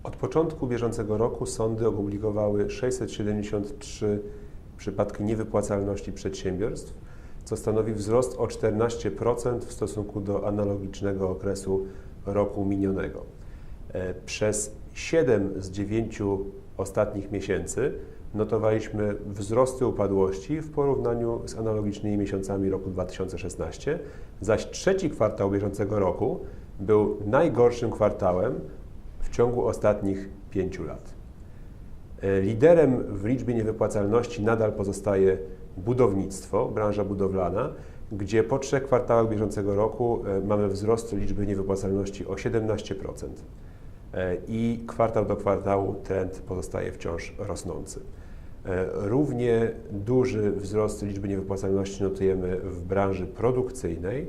Od początku bieżącego roku sądy opublikowały 673 przypadki niewypłacalności przedsiębiorstw, co stanowi wzrost o 14% w stosunku do analogicznego okresu roku minionego. Przez 7 z 9 ostatnich miesięcy notowaliśmy wzrosty upadłości w porównaniu z analogicznymi miesiącami roku 2016, zaś trzeci kwartał bieżącego roku był najgorszym kwartałem w ciągu ostatnich 5 lat. Liderem w liczbie niewypłacalności nadal pozostaje budownictwo, branża budowlana, gdzie po 3 kwartałach bieżącego roku mamy wzrost liczby niewypłacalności o 17%. I kwartał do kwartału trend pozostaje wciąż rosnący. Równie duży wzrost liczby niewypłacalności notujemy w branży produkcyjnej,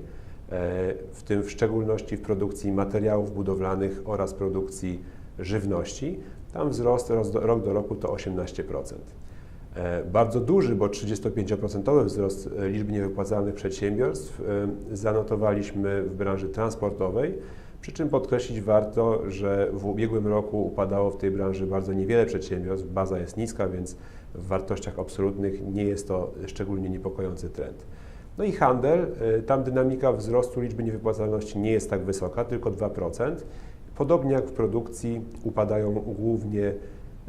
w tym w szczególności w produkcji materiałów budowlanych oraz produkcji żywności. Tam wzrost rok do roku to 18%. Bardzo duży, bo 35% wzrost liczby niewypłacalnych przedsiębiorstw zanotowaliśmy w branży transportowej, przy czym podkreślić warto, że w ubiegłym roku upadało w tej branży bardzo niewiele przedsiębiorstw, baza jest niska, więc w wartościach absolutnych nie jest to szczególnie niepokojący trend. No i handel, tam dynamika wzrostu liczby niewypłacalności nie jest tak wysoka, tylko 2%. Podobnie jak w produkcji upadają głównie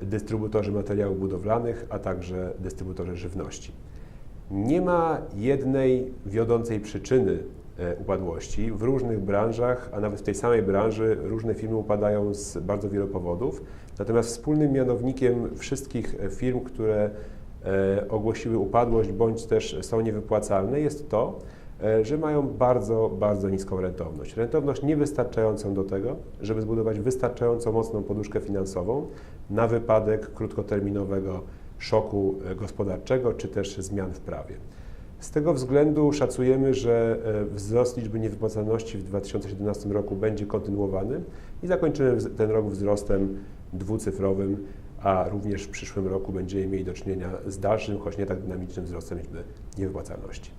dystrybutorzy materiałów budowlanych, a także dystrybutorzy żywności. Nie ma jednej wiodącej przyczyny upadłości. W różnych branżach, a nawet w tej samej branży różne firmy upadają z bardzo wielu powodów. Natomiast wspólnym mianownikiem wszystkich firm, które ogłosiły upadłość bądź też są niewypłacalne, jest to, że mają bardzo niską rentowność. Rentowność niewystarczającą do tego, żeby zbudować wystarczająco mocną poduszkę finansową na wypadek krótkoterminowego szoku gospodarczego czy też zmian w prawie. Z tego względu szacujemy, że wzrost liczby niewypłacalności w 2017 roku będzie kontynuowany i zakończymy ten rok wzrostem dwucyfrowym, a również w przyszłym roku będziemy mieli do czynienia z dalszym, choć nie tak dynamicznym wzrostem liczby niewypłacalności.